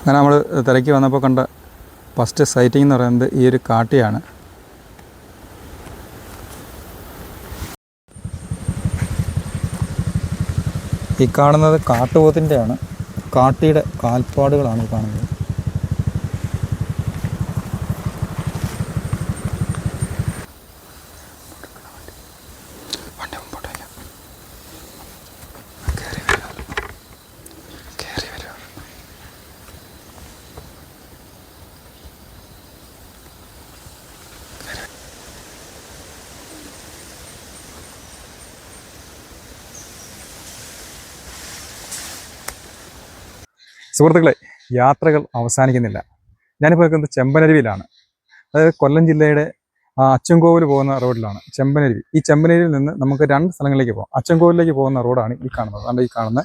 അങ്ങനെ നമ്മൾ തിരക്കി വന്നപ്പോൾ കണ്ട ഫസ്റ്റ് സൈറ്റിംഗ് എന്ന് പറയുന്നത് ഈ ഒരു കാട്ടിയാണ്. ഈ കാണുന്നത് കാട്ടുപോത്തിൻ്റെയാണ്. കാട്ടിയുടെ കാൽപ്പാടുകളാണ് ഈ കാണുന്നത്. സുഹൃത്തുക്കളെ, യാത്രകൾ അവസാനിക്കുന്നില്ല. ഞാനിപ്പോൾ നിൽക്കുന്നത് ചെമ്പനരുവിയിലാണ്. അതായത് കൊല്ലം ജില്ലയുടെ അച്ചൻകോവിൽ പോകുന്ന റോഡിലാണ് ചെമ്പനരുവി. ഈ ചെമ്പനരുവിൽ നിന്ന് നമുക്ക് 2 സ്ഥലങ്ങളിലേക്ക് പോകാം. അച്ചൻകോവിലേക്ക് പോകുന്ന റോഡാണ് ഈ കാണുന്നത്. അതുകൊണ്ട് ഈ കാണുന്ന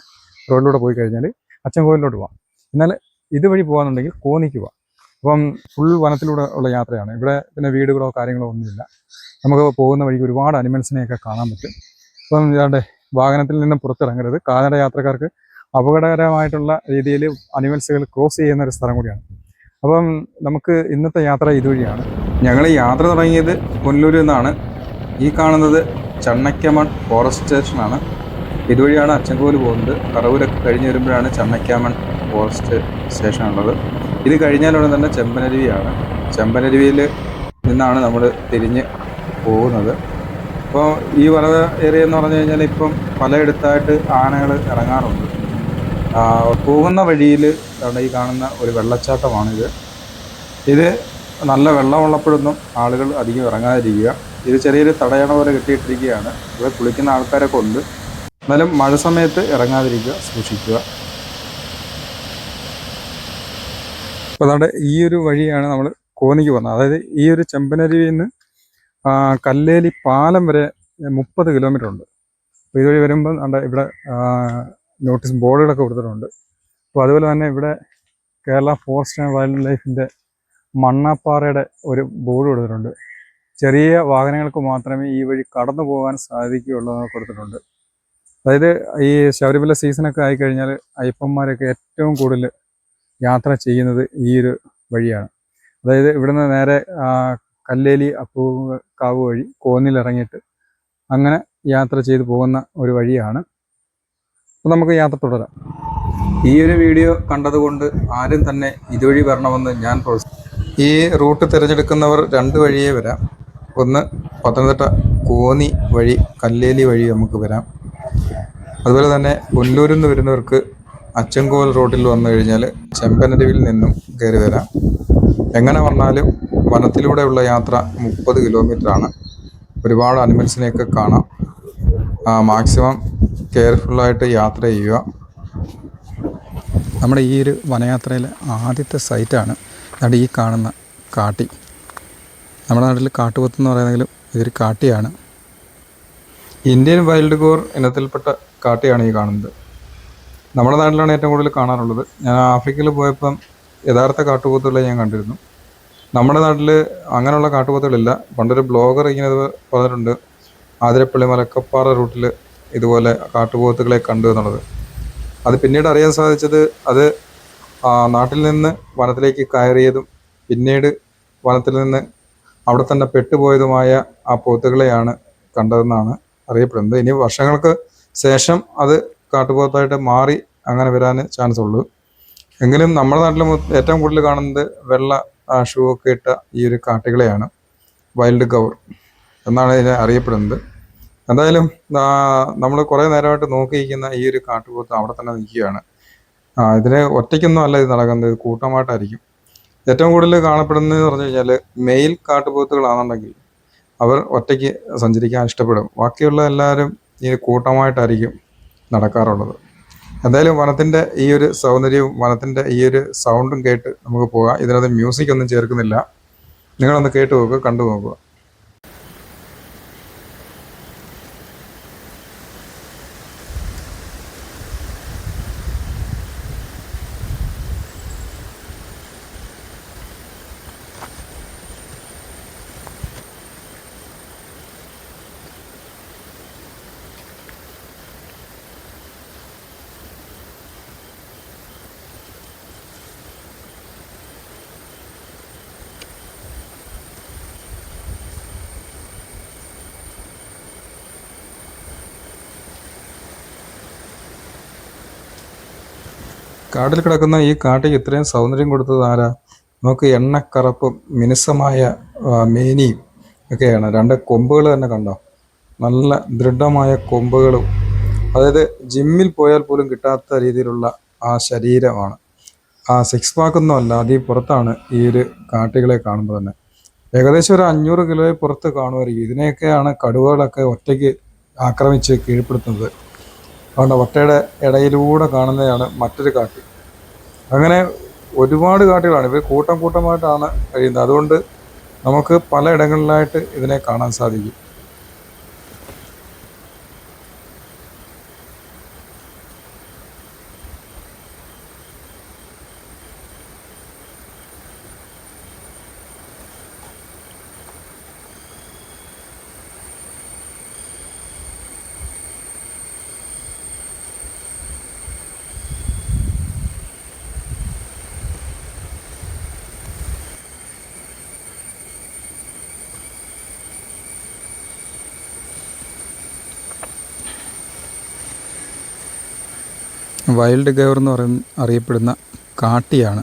റോഡിലൂടെ പോയി കഴിഞ്ഞാൽ അച്ചൻകോവിലോട്ട് പോകാം. എന്നാൽ ഇതുവഴി പോകാനുണ്ടെങ്കിൽ കോന്നിക്ക് പോകാം. അപ്പം ഫുൾ വനത്തിലൂടെ ഉള്ള യാത്രയാണ്. ഇവിടെ പിന്നെ വീടുകളോ കാര്യങ്ങളോ ഒന്നുമില്ല. നമുക്ക് പോകുന്ന വഴിക്ക് ഒരുപാട് അനിമൽസിനെയൊക്കെ കാണാൻ പറ്റും. അപ്പം ഇയാളുടെ വാഹനത്തിൽ നിന്നും പുറത്തിറങ്ങരുത്. കാൽനട യാത്രക്കാർക്ക് അപകടകരമായിട്ടുള്ള രീതിയിൽ അനിമൽസുകൾ ക്രോസ് ചെയ്യുന്ന ഒരു സ്ഥലം കൂടിയാണ്. അപ്പം നമുക്ക് ഇന്നത്തെ യാത്ര ഇതുവഴിയാണ്. ഞങ്ങൾ യാത്ര തുടങ്ങിയത് പുനലൂരിൽ നിന്നാണ്. ഈ കാണുന്നത് ചണ്ണയ്ക്കമൺ ഫോറസ്റ്റ് സ്റ്റേഷനാണ്. ഇതുവഴിയാണ് അച്ചൻകോവിൽ പോകുന്നത്. കറവൂരൊക്കെ കഴിഞ്ഞ് വരുമ്പോഴാണ് ചണ്ണയ്ക്കാമൺ ഫോറസ്റ്റ് സ്റ്റേഷൻ ഉള്ളത്. ഇത് കഴിഞ്ഞാലുടൻ തന്നെ ചെമ്പനരുവിയാണ്. ചെമ്പനരുവിയിൽ നിന്നാണ് നമ്മൾ തിരിഞ്ഞ് പോകുന്നത്. അപ്പോൾ ഈ വന ഏരിയ എന്ന് പറഞ്ഞു കഴിഞ്ഞാൽ ഇപ്പം പലയിടത്തായിട്ട് ആനകൾ ഇറങ്ങാറുണ്ട്. പോകുന്ന വഴിയിൽ ഈ കാണുന്ന ഒരു വെള്ളച്ചാട്ടമാണിത്. ഇത് നല്ല വെള്ളമുള്ളപ്പോഴൊന്നും ആളുകൾ അധികം ഇറങ്ങാതിരിക്കുക. ഇത് ചെറിയൊരു തടയണ പോലെ കെട്ടിയിട്ടിരിക്കുകയാണ്. ഇവിടെ കുളിക്കുന്ന ആൾക്കാരൊക്കെ ഉണ്ട്. എന്നാലും മഴ സമയത്ത് ഇറങ്ങാതിരിക്കുക, സൂക്ഷിക്കുക. അപ്പോൾ അതുകൊണ്ട് ഈ ഒരു വഴിയാണ് നമ്മൾ കോന്നിക്ക് പോകുന്നത്. അതായത് ഈ ഒരു ചെമ്പനരുവിയിൽ നിന്ന് കല്ലേലി പാലം വരെ 30 കിലോമീറ്റർ ഉണ്ട്. അപ്പോൾ ഇതുവഴി വരുമ്പോൾ ഇവിടെ നോട്ടീസ് ബോർഡുകളൊക്കെ കൊടുത്തിട്ടുണ്ട്. അപ്പോൾ അതുപോലെ തന്നെ ഇവിടെ കേരള ഫോറസ്റ്റ് ആൻഡ് വൈൽഡ് ലൈഫിൻ്റെ മണ്ണാപ്പാറയുടെ ഒരു ബോർഡ് കൊടുത്തിട്ടുണ്ട്. ചെറിയ വാഹനങ്ങൾക്ക് മാത്രമേ ഈ വഴി കടന്നു പോകാൻ സാധിക്കുകയുള്ളൂ എന്ന് കൊടുത്തിട്ടുണ്ട്. അതായത് ഈ ശബരിമല സീസണൊക്കെ ആയിക്കഴിഞ്ഞാൽ അയ്യപ്പന്മാരൊക്കെ ഏറ്റവും കൂടുതൽ യാത്ര ചെയ്യുന്നത് ഈ ഒരു വഴിയാണ്. അതായത് ഇവിടുന്ന് നേരെ കല്ലേലി അപ്പൂക്കാവ് വഴി കോന്നിലിറങ്ങിയിട്ട് അങ്ങനെ യാത്ര ചെയ്തു പോകുന്ന ഒരു വഴിയാണ്. അപ്പോൾ നമുക്ക് യാത്ര തുടരാം. ഈ ഒരു വീഡിയോ കണ്ടതുകൊണ്ട് ആരും തന്നെ ഇതുവഴി വരണമെന്ന് ഞാൻ ഈ റൂട്ട് തിരഞ്ഞെടുക്കുന്നവർ 2 വഴിയേ വരാം. ഒന്ന് പത്തനംതിട്ട കോന്നി വഴി കല്ലേലി വഴി നമുക്ക് വരാം. അതുപോലെ തന്നെ പുനലൂരിൽ നിന്ന് വരുന്നവർക്ക് അച്ചൻകോവിൽ റോഡിൽ വന്നു കഴിഞ്ഞാൽ ചെമ്പനരുവിൽ നിന്നും കയറി വരാം. എങ്ങനെ വന്നാലും വനത്തിലൂടെയുള്ള യാത്ര 30 കിലോമീറ്ററാണ്. ഒരുപാട് അനിമൽസിനെയൊക്കെ കാണാം. മാക്സിമം കെയർഫുള്ളായിട്ട് യാത്ര ചെയ്യുക. നമ്മുടെ ഈ ഒരു വനയാത്രയിലെ ആദ്യത്തെ സൈറ്റാണ് അവിടെ ഈ കാണുന്ന കാട്ടി. നമ്മുടെ നാട്ടിൽ കാട്ടുപോത്ത് എന്ന് പറയുന്നെങ്കിലും ഇതൊരു കാട്ടിയാണ്. ഇന്ത്യൻ വൈൽഡ് കോർ ഇനത്തിൽപ്പെട്ട കാട്ടിയാണ് ഈ കാണുന്നത്. നമ്മുടെ നാട്ടിലാണ് ഏറ്റവും കൂടുതൽ കാണാറുള്ളത്. ഞാൻ ആഫ്രിക്കയിൽ പോയപ്പം യഥാർത്ഥ കാട്ടുപോത്തുകളെ ഞാൻ കണ്ടിരുന്നു. നമ്മുടെ നാട്ടിൽ അങ്ങനെയുള്ള കാട്ടുപോത്തുകളില്ല. പണ്ടൊരു ബ്ലോഗർ ഇങ്ങനെ പറഞ്ഞിട്ടുണ്ട്, ആതിരപ്പള്ളി മലക്കപ്പാറ റൂട്ടിൽ ഇതുപോലെ കാട്ടുപോത്തുകളെ കണ്ടു എന്നുള്ളത്. അത് പിന്നീട് അറിയാൻ സാധിച്ചത് അത് നാട്ടിൽ നിന്ന് വനത്തിലേക്ക് കയറിയതും പിന്നീട് വനത്തിൽ നിന്ന് അവിടെ തന്നെ പെട്ടുപോയതുമായ ആ പോത്തുകളെയാണ് കണ്ടതെന്നാണ് അറിയപ്പെടുന്നത്. ഇനി വർഷങ്ങൾക്ക് ശേഷം അത് കാട്ടുപോത്തായിട്ട് മാറി അങ്ങനെ വരാൻ ചാൻസ് ഉള്ളൂ. എങ്കിലും നമ്മുടെ നാട്ടിൽ ഏറ്റവും കൂടുതൽ കാണുന്നത് വെള്ള ഷൂ ഒക്കെ ഇട്ട ഈ ഒരു കാട്ടികളെയാണ്, വൈൽഡ് ഗൗർ എന്നാണ് ഇതിനെ അറിയപ്പെടുന്നത്. എന്തായാലും നമ്മൾ കുറേ നേരമായിട്ട് നോക്കിയിരിക്കുന്ന ഈ ഒരു കാട്ടുപോത്ത് അവിടെ തന്നെ നിൽക്കുകയാണ്. ഇതിനെ ഒറ്റയ്ക്കൊന്നും അല്ല ഇത് നടക്കുന്നത്, ഇത് കൂട്ടമായിട്ടായിരിക്കും. ഏറ്റവും കൂടുതൽ കാണപ്പെടുന്നതെന്ന് പറഞ്ഞു കഴിഞ്ഞാൽ മെയിൽ കാട്ടുപോത്തുകളാണെന്നുണ്ടെങ്കിൽ അവർ ഒറ്റയ്ക്ക് സഞ്ചരിക്കാൻ ഇഷ്ടപ്പെടും. ബാക്കിയുള്ള എല്ലാവരും ഈ കൂട്ടമായിട്ടായിരിക്കും നടക്കാറുള്ളത്. എന്തായാലും വനത്തിൻ്റെ ഈ ഒരു സൗന്ദര്യവും വനത്തിൻ്റെ ഈ ഒരു സൗണ്ടും കേട്ട് നമുക്ക് പോകാം. ഇതിനകത്ത് മ്യൂസിക് ഒന്നും ചേർക്കുന്നില്ല. നിങ്ങളൊന്ന് കേട്ട് നോക്കുക, കണ്ടു നോക്കുക. കാട്ടിൽ കിടക്കുന്ന ഈ കാട്ടിക്ക് ഇത്രയും സൗന്ദര്യം കൊടുത്തത് ആരാ? നമുക്ക് എണ്ണക്കറുപ്പും മിനുസമായ മേനിയും ഒക്കെയാണ്. രണ്ട് കൊമ്പുകൾ തന്നെ കണ്ടോ, നല്ല ദൃഢമായ കൊമ്പുകളും. അതായത് ജിമ്മിൽ പോയാൽ പോലും കിട്ടാത്ത രീതിയിലുള്ള ആ ശരീരമാണ്. ആ സിക്സ് പാക്കൊന്നും അല്ല, അതിൽ പുറത്താണ് ഈ ഒരു കാട്ടികളെ കാണുമ്പോൾ തന്നെ. ഏകദേശം ഒരു 500 കിലോയെ പുറത്ത് കാണുമായിരിക്കും. ഇതിനെയൊക്കെയാണ് കടുവകളൊക്കെ ഒറ്റയ്ക്ക് ആക്രമിച്ച് കീഴ്പ്പെടുത്തുന്നത്. അതുകൊണ്ട് ഒറ്റയുടെ ഇടയിലൂടെ കാണുന്നതാണ് മറ്റൊരു കാട്ടി. അങ്ങനെ ഒരുപാട് കാട്ടികളാണ്. ഇവർ കൂട്ടം കൂട്ടമായിട്ടാണ് കഴിയുന്നത്. അതുകൊണ്ട് നമുക്ക് പല ഇടങ്ങളിലായിട്ട് ഇതിനെ കാണാൻ സാധിക്കും. വൈൽഡ് ഗവർ എന്ന് അറിയപ്പെടുന്ന കാട്ടിയാണ്.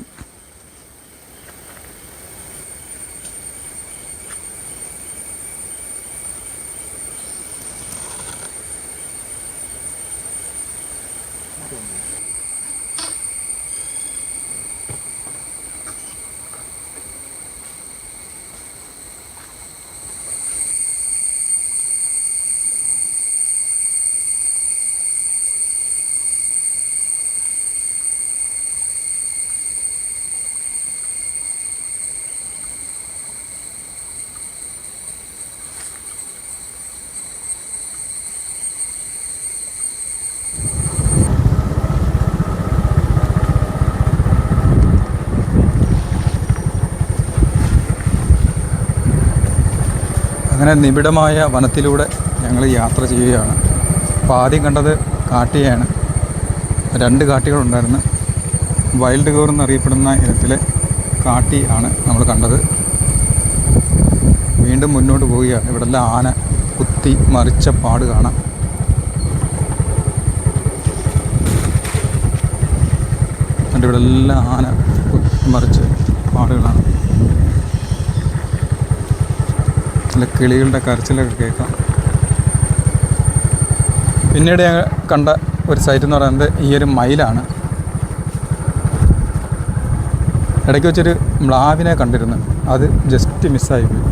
അങ്ങനെ നിബിഡമായ വനത്തിലൂടെ ഞങ്ങൾ യാത്ര ചെയ്യുകയാണ്. അപ്പോൾ ആദ്യം കണ്ടത് കാട്ടിയാണ്. 2 കാട്ടികളുണ്ടായിരുന്നു. വൈൽഡ് ഗവർ എന്നറിയപ്പെടുന്ന ഇനത്തിലെ കാട്ടി ആണ് നമ്മൾ കണ്ടത്. വീണ്ടും മുന്നോട്ട് പോവുകയാണ്. ഇവിടെല്ലാം ആന കുത്തി മറിച്ച പാട് കാണാം. എന്നിട്ട് ഇവിടെ എല്ലാം ആന കുത്തി മറിച്ച് പാടുകളാണ്. നല്ല കിളികളുടെ കരച്ചിലൊക്കെ കേൾക്കാം. പിന്നീട് ഞങ്ങൾ കണ്ട ഒരു സൈറ്റ് എന്ന് പറയുന്നത് ഈ ഒരു മയിലാണ്. ഇടയ്ക്ക് വെച്ചൊരു മ്ലാവിനെ കണ്ടിരുന്നു, അത് ജസ്റ്റ് മിസ്സായിപ്പോയി.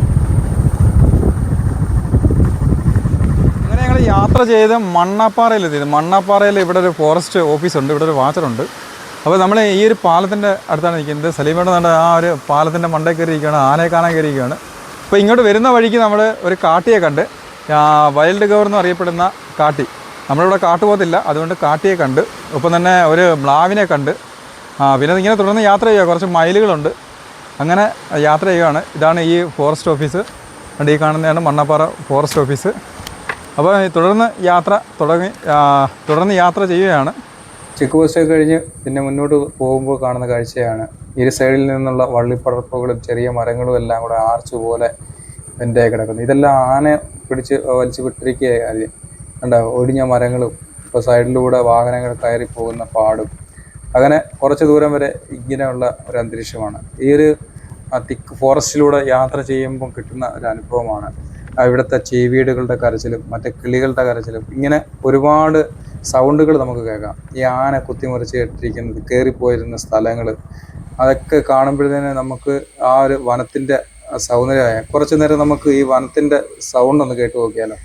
അങ്ങനെ ഞങ്ങൾ യാത്ര ചെയ്ത് മണ്ണാപ്പാറയിലെത്തിയത്. മണ്ണാപ്പാറയിൽ ഇവിടെ ഒരു ഫോറസ്റ്റ് ഓഫീസുണ്ട്, ഇവിടെ ഒരു വാച്ചറുണ്ട്. അപ്പോൾ നമ്മൾ ഈ ഒരു പാലത്തിൻ്റെ അടുത്താണ് നിൽക്കുന്നത്. സലീമയുടെ നട ആ ഒരു പാലത്തിൻ്റെ മണ്ടയിൽ കയറിയിരിക്കുകയാണ്, ആനയെ കാണാൻ കയറിയിരിക്കുകയാണ്. അപ്പോൾ ഇങ്ങോട്ട് വരുന്ന വഴിക്ക് നമ്മൾ ഒരു കാട്ടിയെ കണ്ട്, വൈൽഡ് ഗവർ എന്ന് അറിയപ്പെടുന്ന കാട്ടി. നമ്മളിവിടെ കാട്ടുപോകത്തില്ല, അതുകൊണ്ട് കാട്ടിയെ കണ്ട്. ഒപ്പം തന്നെ ഒരു മ്ലാവിനെ കണ്ട്. പിന്നെ ഇങ്ങനെ തുടർന്ന് യാത്ര ചെയ്യുക. കുറച്ച് മയിലുകളുണ്ട്. അങ്ങനെ യാത്ര ചെയ്യുകയാണ്. ഇതാണ് ഈ ഫോറസ്റ്റ് ഓഫീസ്. ഈ കാണുന്നതാണ് മണ്ണാപ്പാറ ഫോറസ്റ്റ് ഓഫീസ്. അപ്പോൾ തുടർന്ന് യാത്ര ചെയ്യുകയാണ്. ചെക്ക് പോസ്റ്റൊക്കെ കഴിഞ്ഞ് പിന്നെ മുന്നോട്ട് പോകുമ്പോൾ കാണുന്ന കാഴ്ചയാണ് ഇരു സൈഡിൽ നിന്നുള്ള വള്ളിപ്പടർപ്പുകളും ചെറിയ മരങ്ങളും എല്ലാം കൂടെ ആർച്ച് പോലെ ബെൻഡായി കിടക്കുന്നു. ഇതെല്ലാം ആന പിടിച്ച് വലിച്ചു വിട്ടിരിക്കുകയായിരിക്കും. ഉണ്ടാവും ഒടിഞ്ഞ മരങ്ങളും ഇപ്പോൾ സൈഡിലൂടെ വാഹനങ്ങൾ കയറി പോകുന്ന പാടും. അങ്ങനെ കുറച്ച് ദൂരം വരെ ഇങ്ങനെയുള്ള ഒരു അന്തരീക്ഷമാണ്. ഈ ഒരു തിക്ക് ഫോറസ്റ്റിലൂടെ യാത്ര ചെയ്യുമ്പം കിട്ടുന്ന ഒരു അനുഭവമാണ്. ഇവിടുത്തെ ചീവീടുകളുടെ കരച്ചിലും മറ്റേ കിളികളുടെ കരച്ചിലും ഇങ്ങനെ ഒരുപാട് സൗണ്ടുകൾ നമുക്ക് കേൾക്കാം. ഈ ആന കുത്തിമറിച്ച് ഇട്ടിരിക്കുന്നത്, കയറിപ്പോയിരുന്ന സ്ഥലങ്ങൾ, അതൊക്കെ കാണുമ്പോഴത്തേന് നമുക്ക് ആ ഒരു വനത്തിൻ്റെ സൗന്ദര്യമായ കുറച്ച് നേരം നമുക്ക് ഈ വനത്തിൻ്റെ സൗണ്ട് ഒന്ന് കേട്ട് നോക്കിയാലോ.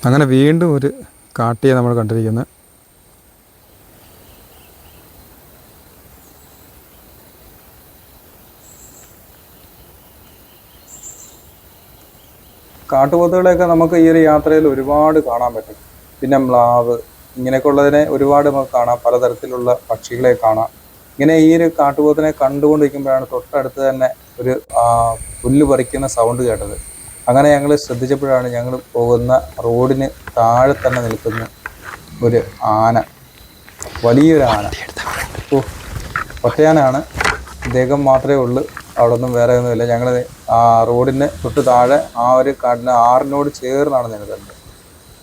അങ്ങനെ വീണ്ടും ഒരു കാട്ടിയെ നമ്മൾ കണ്ടിരിക്കുന്നത്. കാട്ടുപോത്തുകളെയൊക്കെ നമുക്ക് ഈ ഒരു യാത്രയിൽ ഒരുപാട് കാണാൻ പറ്റും. പിന്നെ മ്ലാവ്, ഇങ്ങനെയൊക്കെ ഉള്ളതിനെ ഒരുപാട് നമുക്ക് കാണാം. പലതരത്തിലുള്ള പക്ഷികളെ കാണാം. ഇങ്ങനെ ഈ ഒരു കാട്ടുപോത്തിനെ കണ്ടുകൊണ്ടിരിക്കുമ്പോഴാണ് തൊട്ടടുത്ത് തന്നെ ഒരു പുല്ല് പറിക്കുന്ന സൗണ്ട് കേട്ടത്. അങ്ങനെ ഞങ്ങൾ ശ്രദ്ധിച്ചപ്പോഴാണ് ഞങ്ങൾ പോകുന്ന റോഡിന് താഴെ തന്നെ നിൽക്കുന്ന ഒരു ആന, വലിയൊരു ആന. ഒറ്റയാനാണ്, ഇദ്ദേഹം മാത്രമേ ഉള്ളൂ, അവിടെ ഒന്നും വേറെ ഒന്നുമില്ല. ഞങ്ങൾ ആ റോഡിന് തൊട്ട് താഴെ ആ ഒരു കാട്ടിന് ആറിനോട് ചേർന്നാണ് നിൽക്കുന്നത്.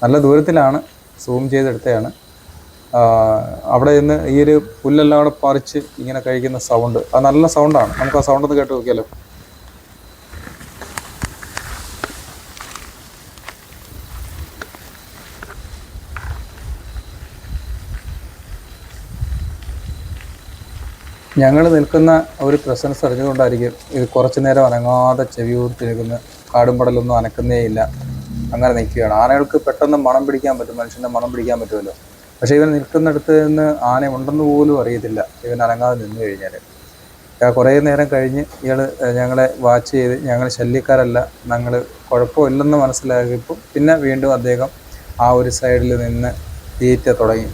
നല്ല ദൂരത്തിലാണ്, സൂം ചെയ്തെടുത്തതാണ്. അവിടെ നിന്ന് ഈ ഒരു പുല്ലെല്ലാം കൂടെ പറിച്ച് ഇങ്ങനെ കഴിക്കുന്ന സൗണ്ട്, അത് നല്ല സൗണ്ടാണ്. നമുക്ക് ആ സൗണ്ട് ഒന്ന് കേട്ട് നോക്കിയാലോ. ഞങ്ങൾ നിൽക്കുന്ന ഒരു പ്രസൻസ് അറിഞ്ഞുകൊണ്ടായിരിക്കും ഇത് കുറച്ചു നേരം അനങ്ങാതെ ചെവിയൂർത്തി നിൽക്കുന്ന. കാടുംപടലൊന്നും അനക്കുന്നേ ഇല്ല, അങ്ങനെ നിൽക്കുകയാണ്. ആനകൾക്ക് പെട്ടെന്ന് മണം പിടിക്കാൻ പറ്റും, മനുഷ്യൻ്റെ മണം പിടിക്കാൻ പറ്റുമല്ലോ. പക്ഷേ ഇവൻ നിൽക്കുന്നിടത്ത് നിന്ന് ആന ഉണ്ടെന്ന് പോലും അറിയത്തില്ല ഇവൻ അനങ്ങാതെ നിന്ന് കഴിഞ്ഞാൽ. കുറേ നേരം കഴിഞ്ഞ് ഇയാൾ ഞങ്ങളെ വാച്ച് ചെയ്ത് ഞങ്ങൾ ശല്യക്കാരല്ല, ഞങ്ങൾ കുഴപ്പമില്ലെന്ന് മനസ്സിലാക്കിയപ്പോൾ പിന്നെ വീണ്ടും അദ്ദേഹം ആ ഒരു സൈഡിൽ നിന്ന് തീറ്റ തുടങ്ങി.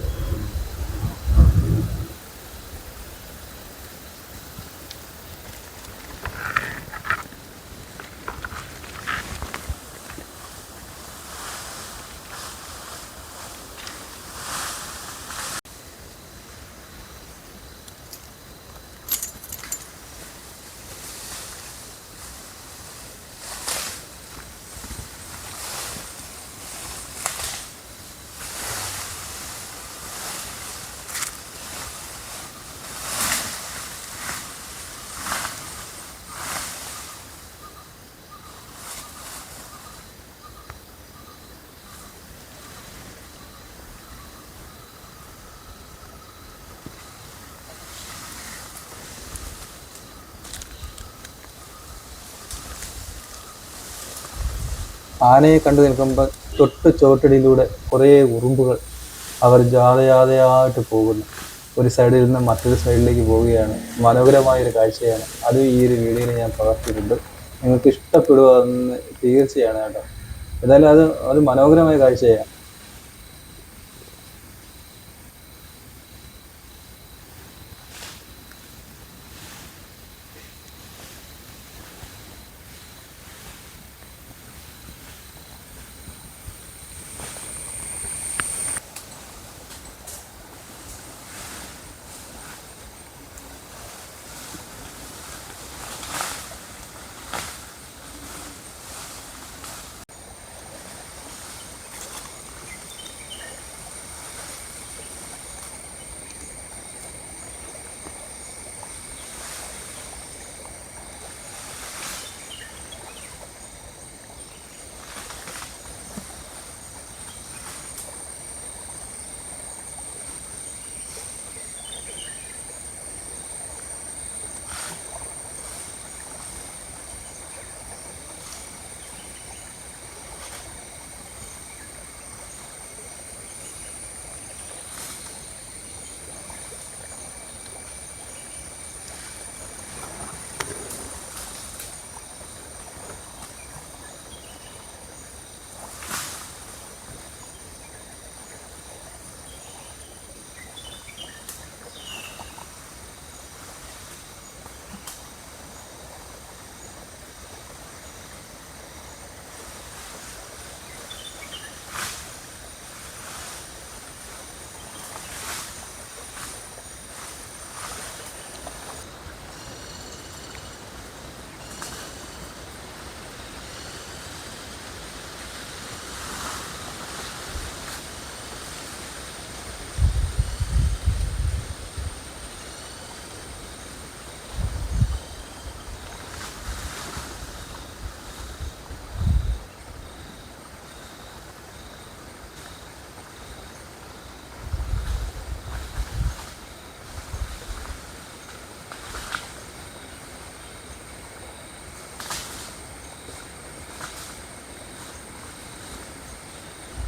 ആനയെ കണ്ടു നിൽക്കുമ്പോൾ തൊട്ട് ചുവട്ടടിയിലൂടെ കുറേ ഉറുമ്പുകൾ അവർ ജാഥയായിട്ട് പോകുന്നു. ഒരു സൈഡിൽ നിന്ന് മറ്റൊരു സൈഡിലേക്ക് പോവുകയാണ്. മനോഹരമായൊരു കാഴ്ചയാണ്. അത് ഈ ഒരു വീഡിയോയിൽ ഞാൻ പകർത്തിയിട്ടുണ്ട്. നിങ്ങൾക്ക് ഇഷ്ടപ്പെടുമെന്ന് തീർച്ചയാണ് കേട്ടോ. ഏതായാലും അത് മനോഹരമായ കാഴ്ചയാണ്.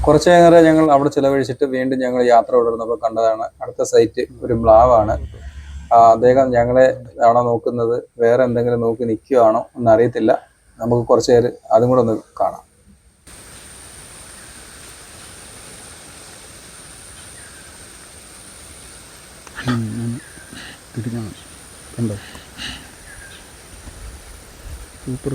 കുറച്ചേറെ ഞങ്ങൾ അവിടെ ചിലവഴിച്ചിട്ട് വീണ്ടും ഞങ്ങൾ യാത്ര തുടർന്നപ്പോൾ കണ്ടതാണ് അടുത്ത സൈറ്റ് ഒരു മ്ലാവാണ്. അദ്ദേഹം ഞങ്ങളെ ആണോ നോക്കുന്നത്, വേറെ എന്തെങ്കിലും നോക്കി നിൽക്കുകയാണോ എന്നറിയത്തില്ല. നമുക്ക് കുറച്ച് നേരം അതും കൂടെ ഒന്ന് കാണാം. കണ്ടോ, സൂപ്പർ.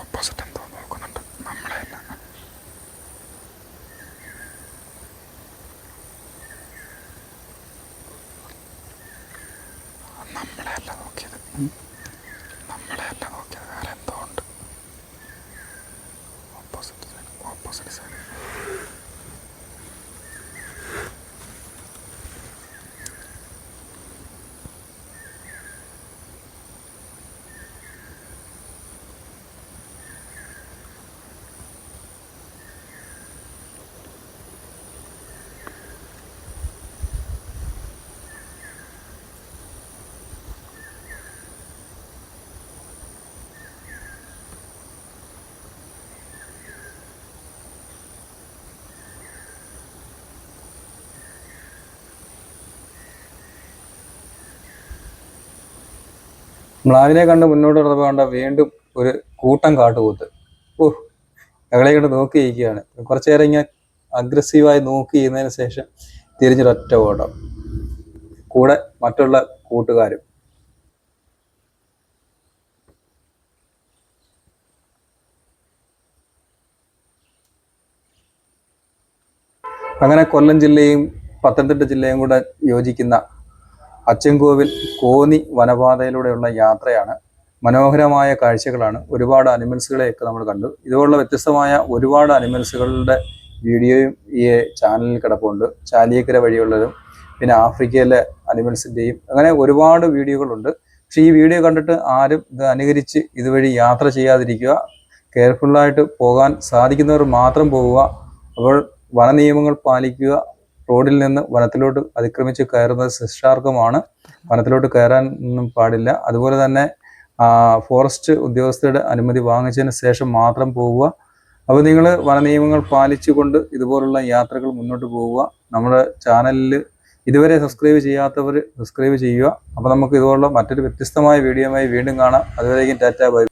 ഓപ്പോസിറ്റ് എന്തോ നോക്കുന്നുണ്ട്, നമ്മളെയല്ല. നമ്മളെയല്ല നോക്കിയത്, നമ്മളെയല്ല നോക്കിയത്, വേറെ എന്തോ ഉണ്ട്. Opposite side. മ്ലാവിനെ കണ്ട് മുന്നോട്ട് നടന്നപ്പോൾ കണ്ട വീണ്ടും ഒരു കൂട്ടം കാട്ടുപോത്ത്. ഞങ്ങളെ കണ്ട് നോക്കിയിരിക്കുകയാണ്. കുറച്ചു നേരം ഇങ്ങനെ അഗ്രസീവായി നോക്കി ചെയ്യുന്നതിന് ശേഷം തിരിഞ്ഞൊരൊറ്റ ഓട്ടം, കൂടെ മറ്റുള്ള കൂട്ടുകാരും. അങ്ങനെ കൊല്ലം ജില്ലയും പത്തനംതിട്ട ജില്ലയും കൂടെ യോജിക്കുന്ന അച്ചൻകോവിൽ കോന്നി വനപാതയിലൂടെയുള്ള യാത്രയാണ്. മനോഹരമായ കാഴ്ചകളാണ്. ഒരുപാട് അനിമൽസുകളെയൊക്കെ നമ്മൾ കണ്ടു. ഇതുപോലുള്ള വ്യത്യസ്തമായ ഒരുപാട് അനിമൽസുകളുടെ വീഡിയോയും ഈ ചാനലിൽ കിടപ്പുണ്ട്. ചാലിയക്കര വഴിയുള്ളതും പിന്നെ ആഫ്രിക്കയിലെ അനിമൽസിൻ്റെയും അങ്ങനെ ഒരുപാട് വീഡിയോകളുണ്ട്. പക്ഷേ ഈ വീഡിയോ കണ്ടിട്ട് ആരും ഇത് അനുകരിച്ച് ഇതുവഴി യാത്ര ചെയ്യാതിരിക്കുക. കെയർഫുള്ളായിട്ട് പോകാൻ സാധിക്കുന്നവർ മാത്രം പോവുക. അപ്പോൾ വനനിയമങ്ങൾ പാലിക്കുക. റോഡിൽ നിന്ന് വനത്തിലോട്ട് അതിക്രമിച്ച് കയറുന്നത് ശിക്ഷാർഹമാണ്. വനത്തിലോട്ട് കയറാൻ ഒന്നും പാടില്ല. അതുപോലെ തന്നെ ഫോറസ്റ്റ് ഉദ്യോഗസ്ഥരുടെ അനുമതി വാങ്ങിച്ചതിന് ശേഷം മാത്രം പോവുക. അപ്പോൾ നിങ്ങൾ വനനിയമങ്ങൾ പാലിച്ചുകൊണ്ട് ഇതുപോലുള്ള യാത്രകൾ മുന്നോട്ട് പോവുക. നമ്മുടെ ചാനലിൽ ഇതുവരെ സബ്സ്ക്രൈബ് ചെയ്യാത്തവർ സബ്സ്ക്രൈബ് ചെയ്യുക. അപ്പോൾ നമുക്ക് ഇതുപോലുള്ള മറ്റൊരു വ്യത്യസ്തമായ വീഡിയോയുമായി വീണ്ടും കാണാം. അതുവരേക്കും ടാറ്റാ ബൈ.